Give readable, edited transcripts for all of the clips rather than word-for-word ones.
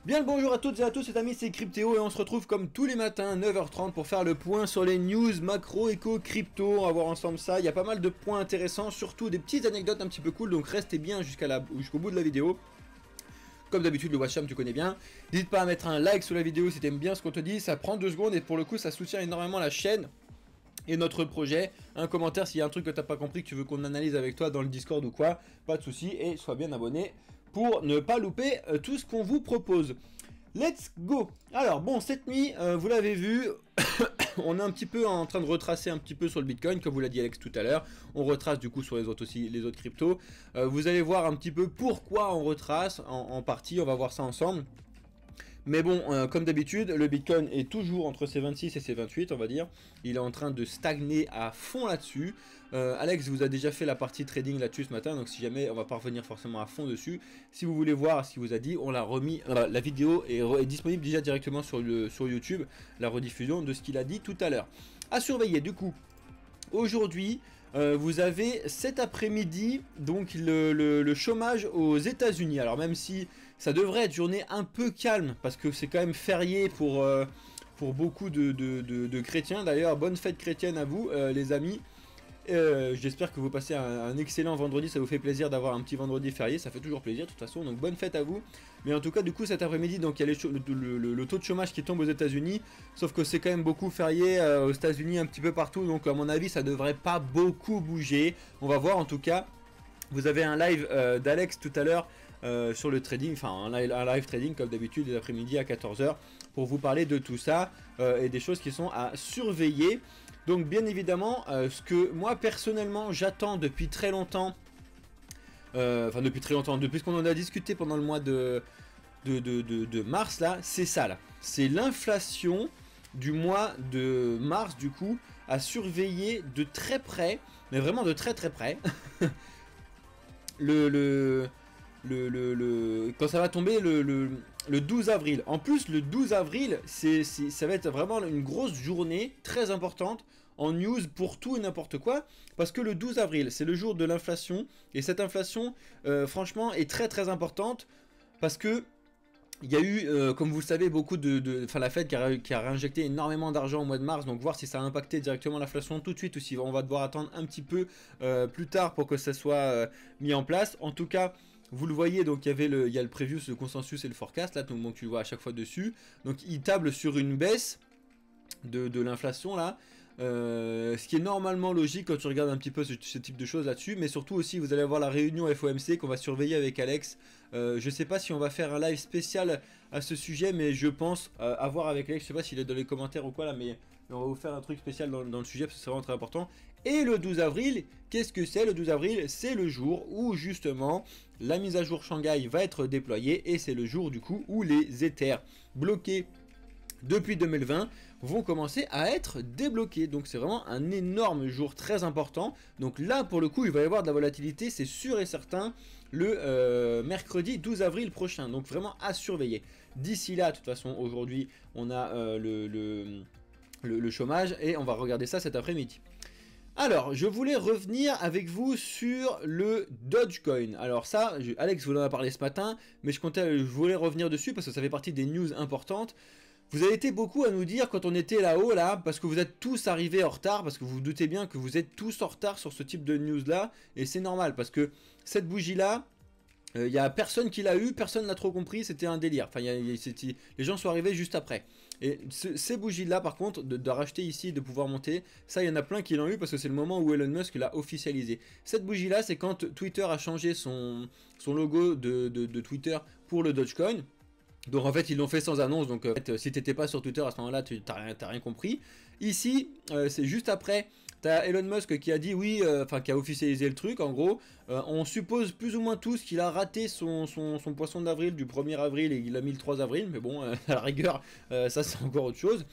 Bien le bonjour à toutes et à tous, c'est Ami, c'est Cryptéo et on se retrouve comme tous les matins 9h30 pour faire le point sur les news macro, éco, crypto. On va voir ensemble ça, il y a pas mal de points intéressants, surtout des petites anecdotes un petit peu cool, donc restez bien jusqu'au bout de la vidéo. Comme d'habitude le Watcham tu connais bien, n'hésite pas à mettre un like sur la vidéo si t'aimes bien ce qu'on te dit, ça prend 2 secondes et pour le coup ça soutient énormément la chaîne et notre projet. Un commentaire s'il y a un truc que t'as pas compris, que tu veux qu'on analyse avec toi dans le Discord ou quoi, pas de souci, et sois bien abonné pour ne pas louper tout ce qu'on vous propose. Let's go. Alors bon, cette nuit, vous l'avez vu, on est un petit peu en train de retracer un petit peu sur le Bitcoin, comme vous l'a dit Alex tout à l'heure. On retrace du coup sur les autres aussi, les autres cryptos. Vous allez voir un petit peu pourquoi on retrace en partie, on va voir ça ensemble. Mais bon, comme d'habitude, le Bitcoin est toujours entre ses 26 et ses 28, on va dire. Il est en train de stagner à fond là-dessus. Alex vous a déjà fait la partie trading là-dessus ce matin, donc si jamais on va pas revenir forcément à fond dessus. Si vous voulez voir ce qu'il vous a dit, on l'a remis. La vidéo est disponible déjà directement sur YouTube, la rediffusion de ce qu'il a dit tout à l'heure. À surveiller du coup. Aujourd'hui, vous avez cet après-midi donc le chômage aux États-Unis. Alors même si ça devrait être journée un peu calme parce que c'est quand même férié pour beaucoup de chrétiens. D'ailleurs, bonne fête chrétienne à vous les amis. J'espère que vous passez un excellent vendredi, ça vous fait plaisir d'avoir un petit vendredi férié, ça fait toujours plaisir de toute façon, donc bonne fête à vous. Mais en tout cas du coup cet après-midi, donc il y a le taux de chômage qui tombe aux États-Unis, sauf que c'est quand même beaucoup férié aux États-Unis un petit peu partout, donc à mon avis ça devrait pas beaucoup bouger. On va voir en tout cas. Vous avez un live d'Alex tout à l'heure sur le trading, enfin un live trading comme d'habitude les après-midi à 14 h pour vous parler de tout ça et des choses qui sont à surveiller. Donc bien évidemment, ce que moi personnellement j'attends depuis très longtemps, depuis qu'on en a discuté pendant le mois de mars là, c'est ça là. C'est l'inflation du mois de mars du coup, à surveiller de très près, mais vraiment de très très près. Quand ça va tomber le 12 avril. En plus, le 12 avril, ça va être vraiment une grosse journée très importante en news pour tout et n'importe quoi. Parce que le 12 avril, c'est le jour de l'inflation. Et cette inflation, franchement, est très très importante. Parce que il y a eu, comme vous le savez, beaucoup la Fed qui a réinjecté énormément d'argent au mois de mars, donc voir si ça a impacté directement l'inflation tout de suite ou si on va devoir attendre un petit peu plus tard pour que ça soit mis en place. En tout cas, vous le voyez, donc il y a le preview, le consensus et le forecast, là, donc tu le vois à chaque fois dessus. Donc il table sur une baisse de l'inflation là. Ce qui est normalement logique quand tu regardes un petit peu ce type de choses là-dessus, mais surtout aussi vous allez avoir la réunion FOMC qu'on va surveiller avec Alex. Je sais pas si on va faire un live spécial à ce sujet, mais je pense avoir avec Alex, je sais pas s'il est dans les commentaires ou quoi là, mais on va vous faire un truc spécial dans le sujet parce que c'est vraiment très important. Et le 12 avril, qu'est-ce que c'est? Le 12 avril, c'est le jour où justement la mise à jour Shanghai va être déployée et c'est le jour du coup où les Ethers bloqués depuis 2020 vont commencer à être débloqués. Donc c'est vraiment un énorme jour très important. Donc là pour le coup il va y avoir de la volatilité, c'est sûr et certain, le mercredi 12 avril prochain. Donc vraiment à surveiller. D'ici là, de toute façon aujourd'hui on a le chômage et on va regarder ça cet après-midi. Alors, je voulais revenir avec vous sur le Dogecoin. Alors ça, Alex vous en a parlé ce matin, mais je voulais revenir dessus parce que ça fait partie des news importantes. Vous avez été beaucoup à nous dire quand on était là-haut, là, parce que vous êtes tous arrivés en retard, parce que vous vous doutez bien que vous êtes tous en retard sur ce type de news-là, et c'est normal, parce que cette bougie-là, il n'y a personne qui l'a eu, personne n'a trop compris, c'était un délire. Enfin, les gens sont arrivés juste après. Et ces bougies-là, par contre, de racheter ici, de pouvoir monter, ça, il y en a plein qui l'ont eu parce que c'est le moment où Elon Musk l'a officialisé. Cette bougie-là, c'est quand Twitter a changé son logo de Twitter pour le Dogecoin. Donc en fait ils l'ont fait sans annonce, donc si t'étais pas sur Twitter à ce moment-là, t'as rien compris. Ici, c'est juste après, t'as Elon Musk qui a dit oui, qui a officialisé le truc en gros. On suppose plus ou moins tous qu'il a raté son poisson d'avril du 1er avril et il a mis le 3 avril, mais bon, à la rigueur, ça c'est encore autre chose.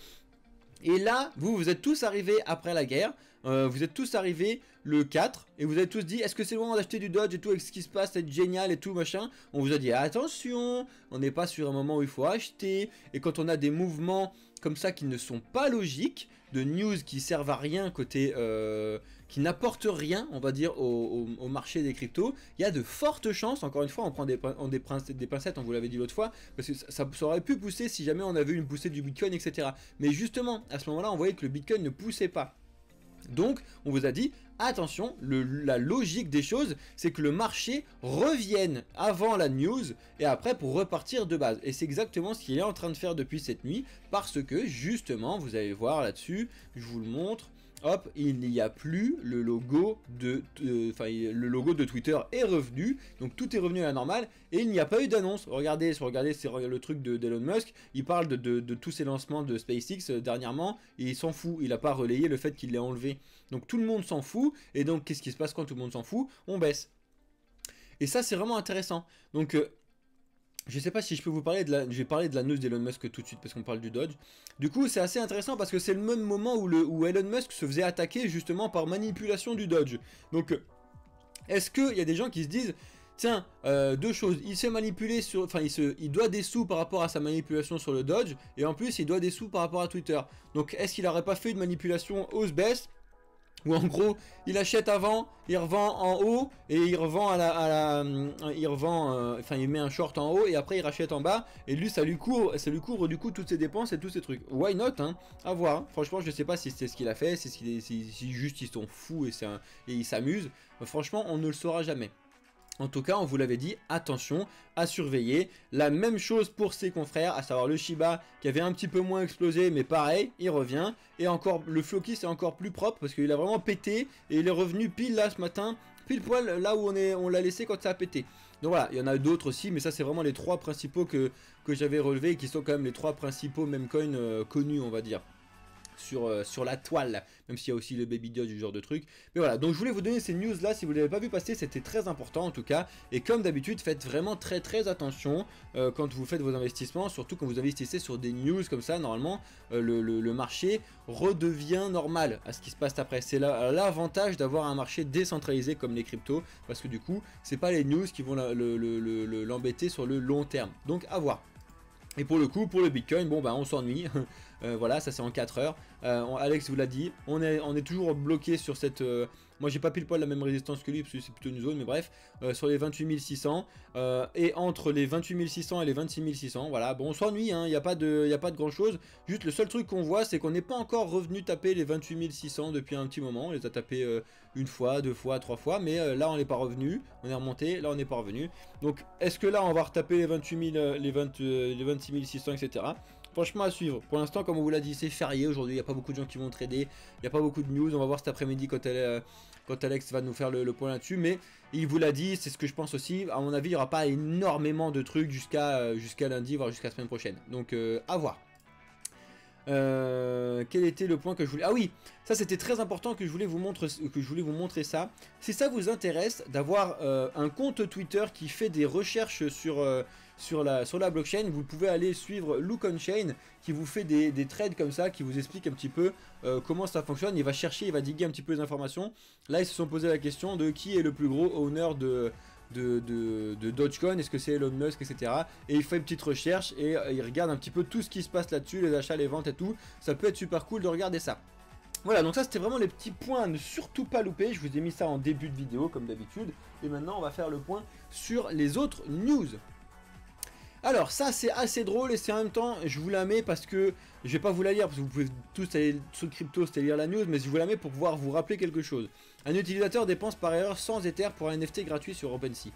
Et là, vous êtes tous arrivés après la guerre, vous êtes tous arrivés le 4 et vous avez tous dit est-ce que c'est le moment d'acheter du Dodge et tout avec ce qui se passe, c'est génial et tout machin. On vous a dit attention, on n'est pas sur un moment où il faut acheter. Et quand on a des mouvements comme ça qui ne sont pas logiques, de news qui servent à rien côté... qui n'apportent rien, on va dire, au marché des cryptos, il y a de fortes chances, encore une fois, on prend des pincettes, on vous l'avait dit l'autre fois, parce que ça aurait pu pousser si jamais on avait eu une poussée du Bitcoin, etc. Mais justement, à ce moment-là, on voyait que le Bitcoin ne poussait pas. Donc, on vous a dit, attention, la logique des choses, c'est que le marché revienne avant la news et après pour repartir de base. Et c'est exactement ce qu'il est en train de faire depuis cette nuit, parce que justement, vous allez voir là-dessus, je vous le montre. Hop, il n'y a plus le logo le logo de Twitter est revenu, donc tout est revenu à la normale et il n'y a pas eu d'annonce. Regardez, c'est le truc d'Elon Musk, il parle de tous ses lancements de SpaceX dernièrement et il s'en fout, il n'a pas relayé le fait qu'il l'ait enlevé. Donc tout le monde s'en fout et donc qu'est-ce qui se passe quand tout le monde s'en fout? On baisse. Et ça c'est vraiment intéressant. Donc je sais pas si je peux vous parler je vais parler de la news d'Elon Musk tout de suite parce qu'on parle du Dodge. Du coup c'est assez intéressant parce que c'est le même moment où Elon Musk se faisait attaquer justement par manipulation du Dodge. Donc est-ce qu'il y a des gens qui se disent tiens, deux choses, il s'est manipulé sur... Enfin il doit des sous par rapport à sa manipulation sur le Dodge et en plus il doit des sous par rapport à Twitter. Donc est-ce qu'il n'aurait pas fait une manipulation hausse-baisse? Ou en gros, il achète avant, il revend en haut et il revend enfin il met un short en haut et après il rachète en bas et lui ça lui couvre du coup toutes ses dépenses et tous ces trucs. Why not hein, à voir. Franchement, je sais pas si c'est ce qu'il a fait, si juste ils sont fous et ils s'amusent. Franchement, on ne le saura jamais. En tout cas, on vous l'avait dit, attention à surveiller. La même chose pour ses confrères, à savoir le Shiba qui avait un petit peu moins explosé, mais pareil, il revient. Et encore, le Floki c'est encore plus propre parce qu'il a vraiment pété et il est revenu pile là ce matin, pile poil là où on l'a laissé quand ça a pété. Donc voilà, il y en a d'autres aussi, mais ça c'est vraiment les trois principaux que j'avais relevés et qui sont quand même les trois principaux meme coins connus, on va dire. Sur la toile, même s'il y a aussi le baby Dodge, du genre de truc. Mais voilà, donc je voulais vous donner ces news là, si vous ne l'avez pas vu passer, c'était très important en tout cas. Et comme d'habitude, faites vraiment très attention quand vous faites vos investissements, surtout quand vous investissez sur des news comme ça. Normalement, le marché redevient normal à ce qui se passe après. C'est l'avantage d'avoir un marché décentralisé comme les cryptos, parce que du coup, c'est pas les news qui vont l'embêter sur le long terme. Donc à voir. Et pour le coup, pour le Bitcoin, bon bah on s'ennuie. Voilà, ça c'est en 4 heures. Alex vous l'a dit, on est toujours bloqué sur cette... moi j'ai pas pile poil la même résistance que lui, parce que c'est plutôt une zone, mais bref, sur les 28 600. Et entre les 28 600 et les 26 600, voilà, bon on s'ennuie, hein, il n'y a pas de grand chose. Juste le seul truc qu'on voit, c'est qu'on n'est pas encore revenu taper les 28 600 depuis un petit moment. On les a tapés une fois, deux fois, trois fois, mais là on n'est pas revenu. On est remonté, là on n'est pas revenu. Donc est-ce que là on va retaper les 28 000, les 26 600, etc. Franchement à suivre. Pour l'instant, comme on vous l'a dit, c'est férié aujourd'hui. Il n'y a pas beaucoup de gens qui vont trader. Il n'y a pas beaucoup de news. On va voir cet après-midi quand Alex va nous faire le point là-dessus. Mais il vous l'a dit, c'est ce que je pense aussi. À mon avis, il n'y aura pas énormément de trucs jusqu'à lundi, voire jusqu'à la semaine prochaine. Donc à voir. Quel était le point que je voulais... Ah oui, ça c'était très important que je voulais vous montrer ça. Si ça vous intéresse d'avoir un compte Twitter qui fait des recherches sur la blockchain, vous pouvez aller suivre Look on Chain qui vous fait des trades comme ça, qui vous explique un petit peu comment ça fonctionne. Il va chercher, il va diguer un petit peu les informations. Là ils se sont posé la question de qui est le plus gros owner de Dogecoin, est-ce que c'est Elon Musk, etc. Et il fait une petite recherche et il regarde un petit peu tout ce qui se passe là-dessus, les achats, les ventes et tout. Ça peut être super cool de regarder ça. Voilà, donc ça c'était vraiment les petits points à ne surtout pas louper. Je vous ai mis ça en début de vidéo comme d'habitude. Et maintenant on va faire le point sur les autres news. Alors ça c'est assez drôle et c'est en même temps je vous la mets parce que je vais pas vous la lire parce que vous pouvez tous aller sur crypto c'était lire la news, mais je vous la mets pour pouvoir vous rappeler quelque chose. Un utilisateur dépense par erreur 100 Ether pour un NFT gratuit sur OpenSea.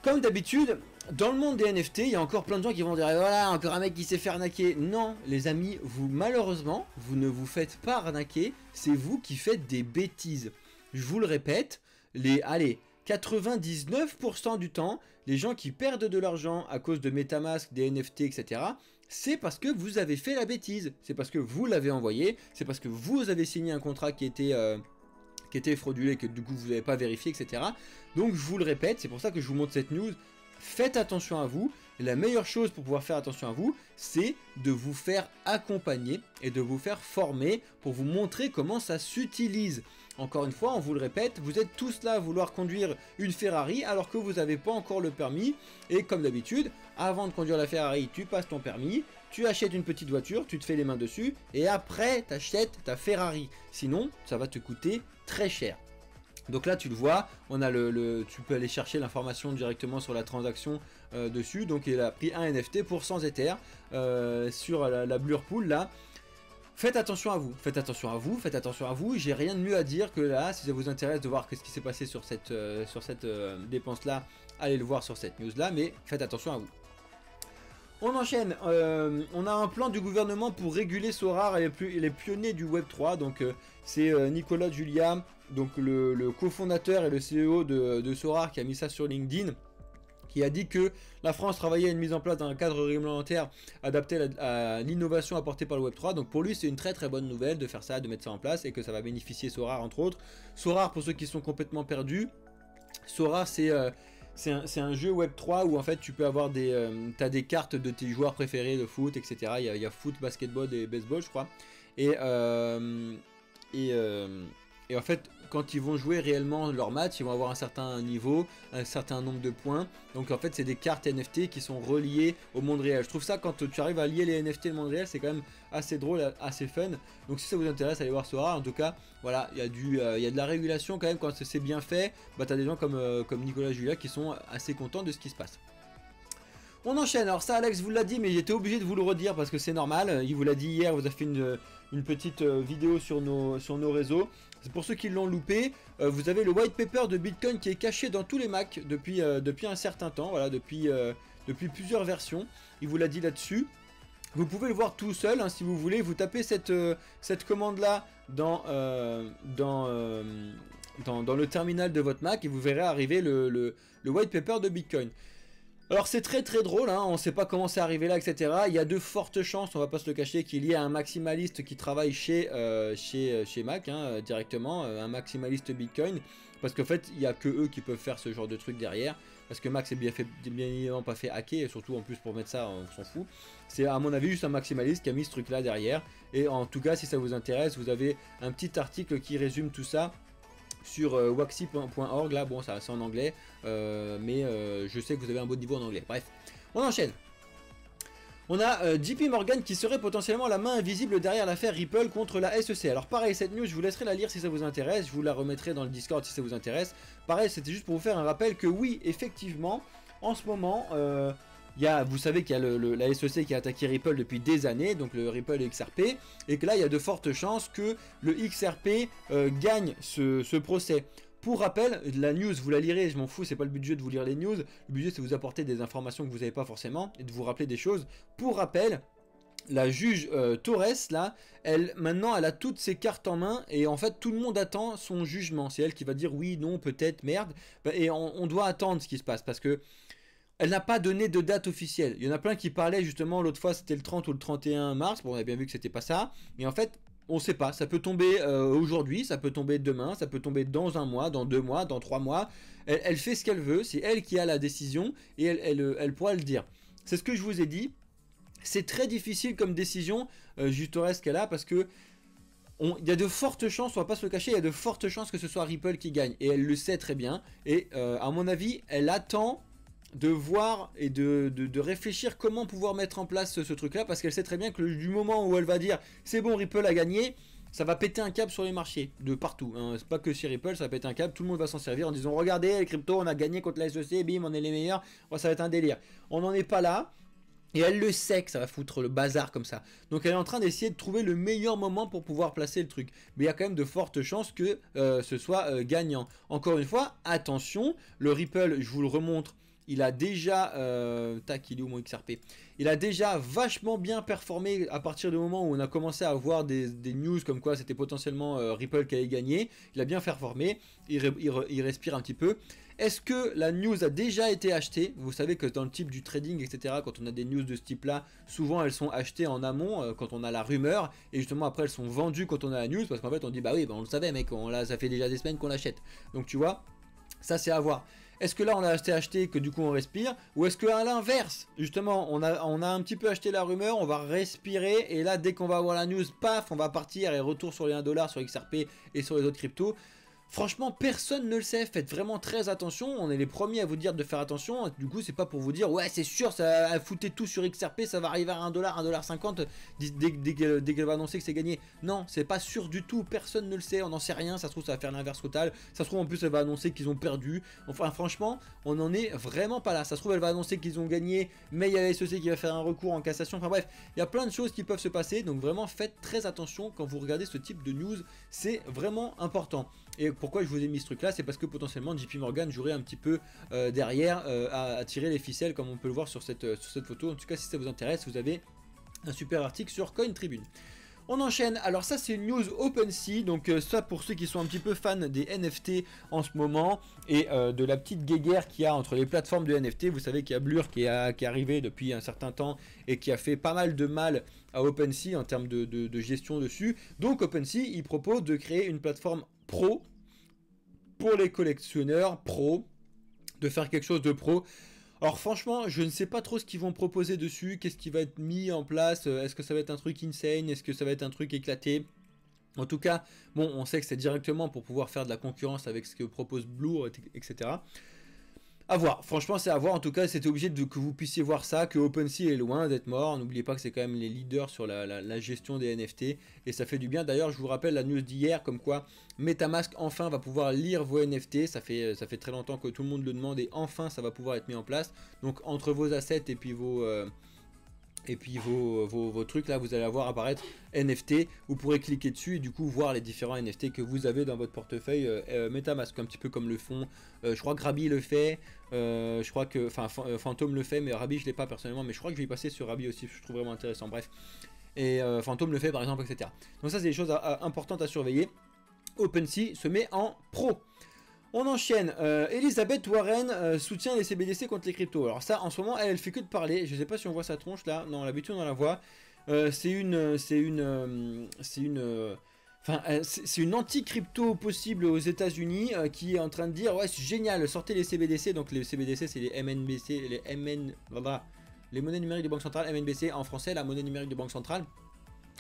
Comme d'habitude, dans le monde des NFT, il y a encore plein de gens qui vont dire voilà, encore un mec qui s'est fait arnaquer. Non, les amis, malheureusement, vous ne vous faites pas arnaquer, c'est vous qui faites des bêtises. Je vous le répète, 99% du temps, les gens qui perdent de l'argent à cause de MetaMask, des NFT, etc., c'est parce que vous avez fait la bêtise. C'est parce que vous l'avez envoyé, c'est parce que vous avez signé un contrat qui était fraudulé, que du coup vous n'avez pas vérifié, etc. Donc je vous le répète, c'est pour ça que je vous montre cette news. faites attention à vous. Et la meilleure chose pour pouvoir faire attention à vous, c'est de vous faire accompagner et de vous faire former pour vous montrer comment ça s'utilise. Encore une fois, on vous le répète, vous êtes tous là à vouloir conduire une Ferrari alors que vous n'avez pas encore le permis. Et comme d'habitude, avant de conduire la Ferrari, tu passes ton permis, tu achètes une petite voiture, tu te fais les mains dessus et après tu achètes ta Ferrari. Sinon, ça va te coûter très cher. Donc là tu le vois, on a tu peux aller chercher l'information directement sur la transaction dessus. Donc il a pris un NFT pour 100 Ether sur la Blur Pool là. Faites attention à vous, faites attention à vous, faites attention à vous. J'ai rien de mieux à dire que là, si ça vous intéresse de voir ce qui s'est passé sur cette dépense là, allez le voir sur cette news là, mais faites attention à vous. On enchaîne, on a un plan du gouvernement pour réguler Sorare et les pionniers du Web3. Donc c'est Nicolas Julia, donc le cofondateur et le CEO de Sorare qui a mis ça sur LinkedIn, qui a dit que la France travaillait à une mise en place d'un cadre réglementaire adapté à l'innovation apportée par le Web3. Donc pour lui c'est une très très bonne nouvelle de faire ça, de mettre ça en place et que ça va bénéficier Sorare entre autres. Sorare, pour ceux qui sont complètement perdus, Sorare c'est un jeu Web3 où en fait tu peux avoir t'as des cartes de tes joueurs préférés de foot, etc. Il y a foot, basketball et baseball je crois. Et en fait quand ils vont jouer réellement leur match, ils vont avoir un certain niveau, un certain nombre de points. Donc en fait c'est des cartes NFT qui sont reliées au monde réel. Je trouve ça, quand tu arrives à lier les NFT au monde réel, c'est quand même assez drôle, assez fun. Donc si ça vous intéresse, allez voir Sorare. En tout cas voilà, il y a de la régulation quand même quand c'est bien fait. Bah t'as des gens comme Nicolas Julia qui sont assez contents de ce qui se passe. On enchaîne, alors ça Alex vous l'a dit, mais j'étais obligé de vous le redire parce que c'est normal. Il vous l'a dit hier, vous a fait une petite vidéo sur nos réseaux. C'est pour ceux qui l'ont loupé, vous avez le white paper de Bitcoin qui est caché dans tous les Mac depuis un certain temps, voilà, depuis plusieurs versions. Il vous l'a dit là-dessus. Vous pouvez le voir tout seul hein, si vous voulez. Vous tapez cette commande là dans le terminal de votre Mac et vous verrez arriver le white paper de Bitcoin. Alors c'est très très drôle, hein, on ne sait pas comment c'est arrivé là, etc. Il y a de fortes chances, on va pas se le cacher, qu'il y ait un maximaliste qui travaille chez Mac hein, directement, un maximaliste Bitcoin. Parce qu'en fait, il n'y a que eux qui peuvent faire ce genre de truc derrière. Parce que Mac c'est bien évidemment pas fait hacker, et surtout en plus pour mettre ça, on s'en fout. C'est à mon avis juste un maximaliste qui a mis ce truc là derrière. Et en tout cas, si ça vous intéresse, vous avez un petit article qui résume tout ça sur waxy.org, là bon ça c'est en anglais mais je sais que vous avez un bon niveau en anglais. Bref, on enchaîne. On a JP Morgan qui serait potentiellement la main invisible derrière l'affaire Ripple contre la SEC. Alors pareil, cette news je vous laisserai la lire si ça vous intéresse, je vous la remettrai dans le Discord si ça vous intéresse. Pareil, c'était juste pour vous faire un rappel que oui, effectivement, en ce moment vous savez qu'il y a la SEC qui a attaqué Ripple depuis des années, donc le Ripple XRP, et que là il y a de fortes chances que le XRP gagne ce procès. Pour rappel, la news, vous la lirez, je m'en fous, c'est pas le budget de vous lire les news, le budget c'est de vous apporter des informations que vous n'avez pas forcément, et de vous rappeler des choses. Pour rappel, la juge Torres, là, maintenant elle a toutes ses cartes en main, et en fait tout le monde attend son jugement. C'est elle qui va dire oui, non, peut-être, merde, et on doit attendre ce qui se passe, parce que elle n'a pas donné de date officielle. Il y en a plein qui parlaient justement, l'autre fois c'était le 30 ou le 31 mars, bon on a bien vu que c'était pas ça, et en fait on sait pas, ça peut tomber aujourd'hui, ça peut tomber demain, ça peut tomber dans un mois, dans 2 mois, dans 3 mois, elle fait ce qu'elle veut, c'est elle qui a la décision, et elle pourra le dire. C'est ce que je vous ai dit, c'est très difficile comme décision, juste au reste qu'elle a, parce que il y a de fortes chances, on va pas se le cacher, il y a de fortes chances que ce soit Ripple qui gagne, et elle le sait très bien, et à mon avis, elle attend de voir et de réfléchir comment pouvoir mettre en place ce truc là, parce qu'elle sait très bien que du moment où elle va dire c'est bon, Ripple a gagné, ça va péter un câble sur les marchés de partout hein. C'est pas que chez Ripple, ça va péter un câble, tout le monde va s'en servir en disant regardez les cryptos, on a gagné contre la SEC, bim, on est les meilleurs. Oh, ça va être un délire, on n'en est pas là. Et elle le sait que ça va foutre le bazar comme ça. Donc elle est en train d'essayer de trouver le meilleur moment pour pouvoir placer le truc. Mais il y a quand même de fortes chances que ce soit gagnant. Encore une fois, attention, le Ripple, je vous le remontre, il a déjà, il est où mon XRP? Il a déjà vachement bien performé à partir du moment où on a commencé à avoir des news comme quoi c'était potentiellement Ripple qui allait gagner. Il a bien performé, il respire un petit peu. Est-ce que la news a déjà été achetée? Vous savez que dans le type du trading, etc., quand on a des news de ce type-là, souvent elles sont achetées en amont quand on a la rumeur, et justement après elles sont vendues quand on a la news, parce qu'en fait on dit bah oui, bah on le savait mec, ça fait déjà des semaines qu'on l'achète. Donc tu vois, ça c'est à voir. Est-ce que là on a acheté que du coup on respire, ou est-ce que à l'inverse, justement, on a un petit peu acheté la rumeur, on va respirer, et là dès qu'on va avoir la news, paf, on va partir et retour sur les 1$ sur XRP et sur les autres cryptos. Franchement, personne ne le sait, faites vraiment très attention, on est les premiers à vous dire de faire attention, du coup c'est pas pour vous dire, ouais c'est sûr, ça foutez tout sur XRP, ça va arriver à 1$, 1,50$ dès qu'elle va annoncer que c'est gagné. Non, c'est pas sûr du tout, personne ne le sait, on n'en sait rien, ça se trouve ça va faire l'inverse total, ça se trouve en plus elle va annoncer qu'ils ont perdu, enfin franchement, on n'en est vraiment pas là, ça se trouve elle va annoncer qu'ils ont gagné, mais il y a la SEC qui va faire un recours en cassation, enfin bref, il y a plein de choses qui peuvent se passer, donc vraiment faites très attention quand vous regardez ce type de news, c'est vraiment important. Et pourquoi je vous ai mis ce truc là, c'est parce que potentiellement JP Morgan jouerait un petit peu derrière à tirer les ficelles comme on peut le voir sur cette photo. En tout cas si ça vous intéresse, vous avez un super article sur Coin Tribune. On enchaîne, alors ça c'est une news OpenSea, donc ça pour ceux qui sont un petit peu fans des NFT en ce moment et de la petite guéguerre qu'il y a entre les plateformes de NFT. Vous savez qu'il y a Blur qui est arrivé depuis un certain temps et qui a fait pas mal de mal à OpenSea en termes de gestion dessus. Donc OpenSea il propose de créer une plateforme pro pour les collectionneurs pro, de faire quelque chose de pro. Alors franchement, je ne sais pas trop ce qu'ils vont proposer dessus, qu'est-ce qui va être mis en place, est-ce que ça va être un truc insane, est-ce que ça va être un truc éclaté. En tout cas, bon, on sait que c'est directement pour pouvoir faire de la concurrence avec ce que propose Blur, etc. À voir, franchement c'est à voir, en tout cas c'était obligé que vous puissiez voir ça, que OpenSea est loin d'être mort, n'oubliez pas que c'est quand même les leaders sur la gestion des NFT, et ça fait du bien. D'ailleurs je vous rappelle la news d'hier, comme quoi Metamask enfin va pouvoir lire vos NFT, ça fait très longtemps que tout le monde le demande, et enfin ça va pouvoir être mis en place, donc entre vos assets et puis vos trucs là, vous allez avoir apparaître NFT, vous pourrez cliquer dessus et du coup voir les différents NFT que vous avez dans votre portefeuille Metamask, un petit peu comme le font, je crois que Rabi le fait, je crois que, Phantom le fait, mais Rabi je l'ai pas personnellement, mais je crois que je vais y passer sur Rabi aussi, je trouve vraiment intéressant, bref, et Phantom le fait par exemple, etc. Donc ça c'est des choses importantes à surveiller. OpenSea se met en pro. On enchaîne, Elizabeth Warren soutient les CBDC contre les cryptos. Alors ça en ce moment elle fait que de parler, je sais pas si on voit sa tronche là, non l'habitude on la voit. C'est une anti-crypto possible aux États-Unis qui est en train de dire ouais c'est génial, sortez les CBDC, donc les CBDC c'est les MNBC, les monnaies numériques de banque centrale, MNBC en français, la monnaie numérique de banque centrale.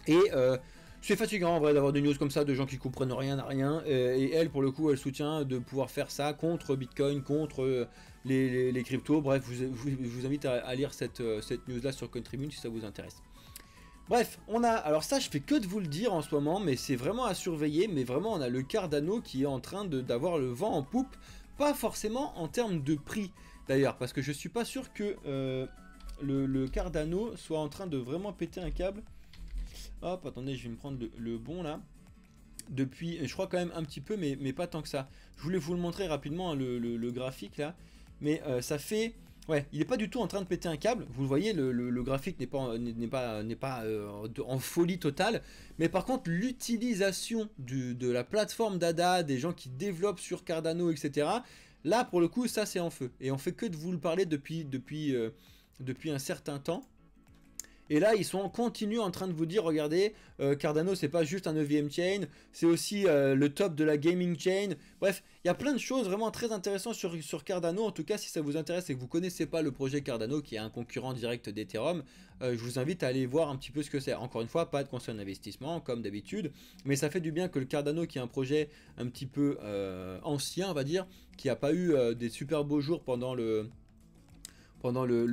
Et c'est fatigant en vrai d'avoir des news comme ça de gens qui comprennent rien à rien, et elle pour le coup elle soutient de pouvoir faire ça contre Bitcoin, contre les cryptos. Bref, je vous invite à lire cette news là sur Coin Tribune si ça vous intéresse. Bref, on a, alors ça je fais que de vous le dire en ce moment, mais c'est vraiment à surveiller, mais vraiment on a le Cardano qui est en train d'avoir le vent en poupe, pas forcément en termes de prix d'ailleurs, parce que je suis pas sûr que le Cardano soit en train de vraiment péter un câble. Hop, attendez, je vais me prendre le bon là. Depuis, je crois quand même un petit peu, mais pas tant que ça. Je voulais vous le montrer rapidement, hein, le graphique là. Mais ça fait... Ouais, il n'est pas du tout en train de péter un câble. Vous le voyez, le graphique n'est pas en folie totale. Mais par contre, l'utilisation de la plateforme d'ADA, des gens qui développent sur Cardano, etc. Là, pour le coup, ça c'est en feu. Et on fait que de vous le parler depuis un certain temps. Et là, ils sont en continu en train de vous dire, regardez, Cardano, c'est pas juste un 9e chain, c'est aussi le top de la gaming chain. Bref, il y a plein de choses vraiment très intéressantes sur Cardano. En tout cas, si ça vous intéresse et que vous connaissez pas le projet Cardano, qui est un concurrent direct d'Ethereum, je vous invite à aller voir un petit peu ce que c'est. Encore une fois, pas de conseil d'investissement, comme d'habitude, mais ça fait du bien que le Cardano, qui est un projet un petit peu ancien, on va dire, qui n'a pas eu des super beaux jours pendant le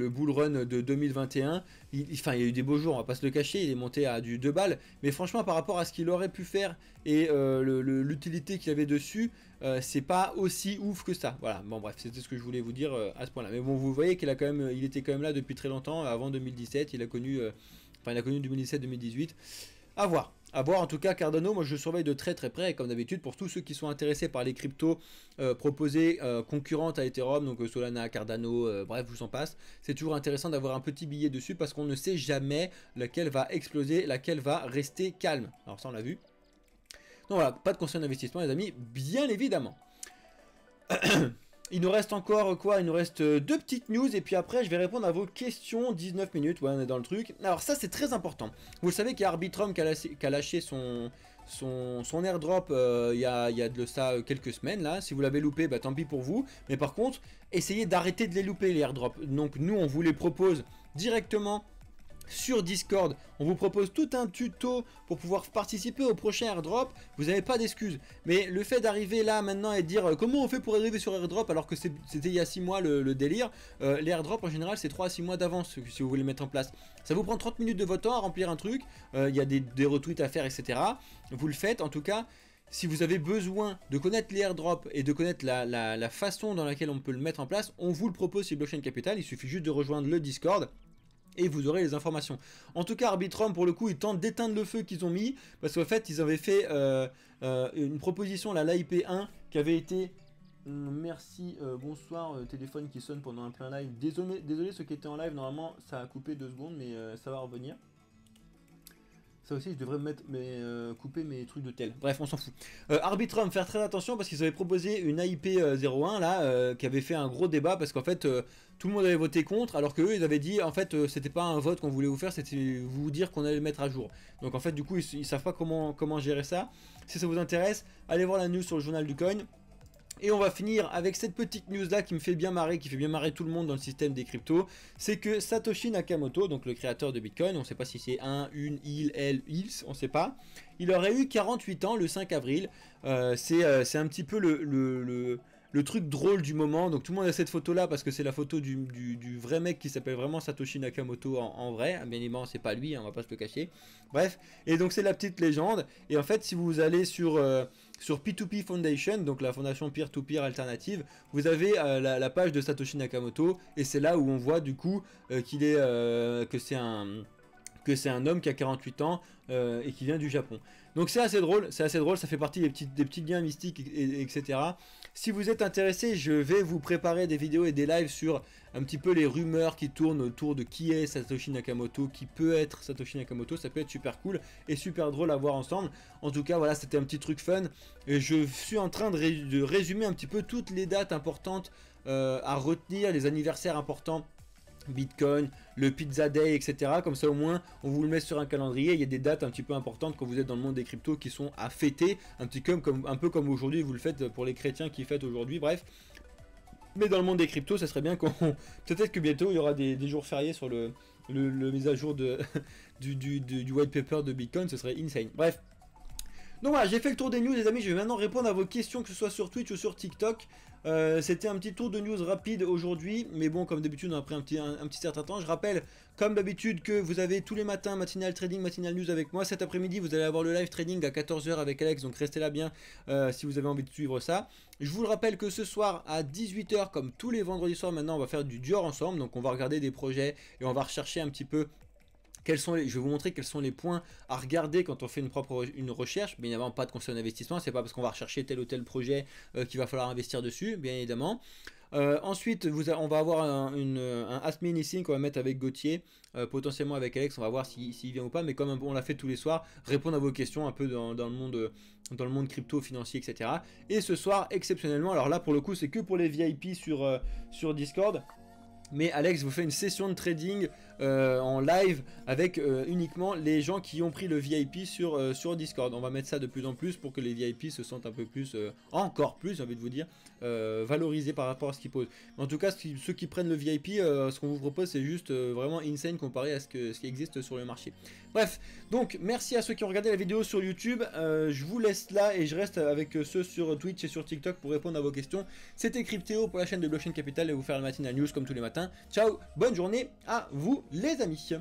bull run de 2021, il y a eu des beaux jours, on va pas se le cacher, il est monté à du 2 balles, mais franchement par rapport à ce qu'il aurait pu faire et l'utilité qu'il avait dessus, c'est pas aussi ouf que ça. Voilà, bon bref, c'était ce que je voulais vous dire à ce point là. Mais bon, vous voyez qu'il était quand même là depuis très longtemps, avant 2017, il a connu 2017-2018, à voir. À voir en tout cas. Cardano, moi je surveille de très très près, comme d'habitude, pour tous ceux qui sont intéressés par les cryptos proposées concurrentes à Ethereum, donc Solana, Cardano, bref, je vous en passe. C'est toujours intéressant d'avoir un petit billet dessus parce qu'on ne sait jamais laquelle va exploser, laquelle va rester calme. Alors ça on l'a vu. Donc voilà, pas de conseil d'investissement les amis, bien évidemment. Il nous reste encore quoi? Il nous reste deux petites news et puis après je vais répondre à vos questions. 19 minutes, ouais on est dans le truc. Alors ça c'est très important. Vous le savez qu'il y a Arbitrum qui a lâché son son airdrop il y a de ça quelques semaines là. Si vous l'avez loupé, bah tant pis pour vous. Mais par contre, essayez d'arrêter de les louper les airdrops. Donc nous on vous les propose directement sur Discord. On vous propose tout un tuto pour pouvoir participer au prochain airdrop. Vous n'avez pas d'excuses. Mais le fait d'arriver là maintenant et de dire comment on fait pour arriver sur airdrop alors que c'était il y a 6 mois le délire. Les airdrops en général c'est 3 à 6 mois d'avance si vous voulez mettre en place. Ça vous prend 30 minutes de votre temps à remplir un truc. Il y a des retweets à faire, etc. Vous le faites en tout cas. Si vous avez besoin de connaître les airdrops et de connaître la façon dans laquelle on peut le mettre en place, on vous le propose sur Blockchain Capital. Il suffit juste de rejoindre le Discord et vous aurez les informations. En tout cas, Arbitrum, pour le coup, ils tentent d'éteindre le feu qu'ils ont mis, parce qu'en fait, ils avaient fait une proposition, l'IP1, qui avait été... Merci, bonsoir, téléphone qui sonne pendant un plein live. Désolé ceux qui étaient en live, normalement, ça a coupé 2 secondes, mais ça va revenir. Ça aussi, je devrais couper mes trucs de tel. Bref, on s'en fout. Arbitrum, faire très attention parce qu'ils avaient proposé une AIP 01 là, qui avait fait un gros débat parce qu'en fait, tout le monde avait voté contre, alors que eux, ils avaient dit en fait, c'était pas un vote qu'on voulait vous faire, c'était vous dire qu'on allait le mettre à jour. Donc en fait, du coup, ils savent pas comment gérer ça. Si ça vous intéresse, allez voir la news sur le journal du coin. Et on va finir avec cette petite news là qui me fait bien marrer, qui fait bien marrer tout le monde dans le système des cryptos. C'est que Satoshi Nakamoto, donc le créateur de Bitcoin, on ne sait pas si c'est ils, on ne sait pas. Il aurait eu 48 ans le 5 avril. C'est un petit peu le truc drôle du moment. Donc tout le monde a cette photo là parce que c'est la photo du vrai mec qui s'appelle vraiment Satoshi Nakamoto en vrai. Bien évidemment c'est pas lui, hein, on va pas se le cacher. Bref, et donc c'est la petite légende. Et en fait si vous allez sur P2P Foundation, donc la fondation peer-to-peer alternative, vous avez la page de Satoshi Nakamoto. Et c'est là où on voit du coup que c'est un homme qui a 48 ans et qui vient du Japon. Donc c'est assez drôle, ça fait partie des petits liens mystiques, etc. Si vous êtes intéressé, je vais vous préparer des vidéos et des lives sur un petit peu les rumeurs qui tournent autour de qui est Satoshi Nakamoto, qui peut être Satoshi Nakamoto. Ça peut être super cool et super drôle à voir ensemble. En tout cas, voilà, c'était un petit truc fun. Et je suis en train de résumer un petit peu toutes les dates importantes à retenir, les anniversaires importants. Bitcoin, le Pizza Day, etc. Comme ça au moins on vous le met sur un calendrier. Il y a des dates un petit peu importantes quand vous êtes dans le monde des cryptos qui sont à fêter, un peu comme aujourd'hui vous le faites pour les chrétiens qui fêtent aujourd'hui, bref. Mais dans le monde des cryptos, ça serait bien qu'on... Peut-être que bientôt il y aura des jours fériés sur le mise à jour du white paper de Bitcoin, ce serait insane. Bref. Donc voilà, j'ai fait le tour des news les amis, je vais maintenant répondre à vos questions que ce soit sur Twitch ou sur TikTok. C'était un petit tour de news rapide aujourd'hui, mais bon comme d'habitude on a pris un petit certain temps. Je rappelle comme d'habitude que vous avez tous les matins matinal trading, matinal news avec moi. Cet après-midi vous allez avoir le live trading à 14 h avec Alex, donc restez là bien si vous avez envie de suivre ça. Je vous le rappelle que ce soir à 18 h comme tous les vendredis soirs maintenant on va faire du Dior ensemble, donc on va regarder des projets et on va rechercher un petit peu... je vais vous montrer quels sont les points à regarder quand on fait une recherche. Bien évidemment, pas de conseil d'investissement. C'est pas parce qu'on va rechercher tel ou tel projet qu'il va falloir investir dessus, bien évidemment. Ensuite, on va avoir un Ask Me Anything qu'on va mettre avec Gauthier, potentiellement avec Alex. On va voir s'il vient ou pas. Mais comme on l'a fait tous les soirs, répondre à vos questions un peu dans le monde crypto, financier, etc. Et ce soir, exceptionnellement, alors là pour le coup, c'est que pour les VIP sur Discord. Mais Alex vous fait une session de trading en live avec uniquement les gens qui ont pris le VIP sur Discord. On va mettre ça de plus en plus pour que les VIP se sentent un peu plus, encore plus j'ai envie de vous dire, valorisés par rapport à ce qu'ils posent. En tout cas ceux qui prennent le VIP, ce qu'on vous propose c'est juste vraiment insane comparé à ce qui existe sur le marché. Bref, donc merci à ceux qui ont regardé la vidéo sur YouTube. Je vous laisse là et je reste avec ceux sur Twitch et sur TikTok pour répondre à vos questions. C'était Cryptéo pour la chaîne de Blockchain Capital et vous faire le matinal news comme tous les matins. Ciao, bonne journée à vous les amis.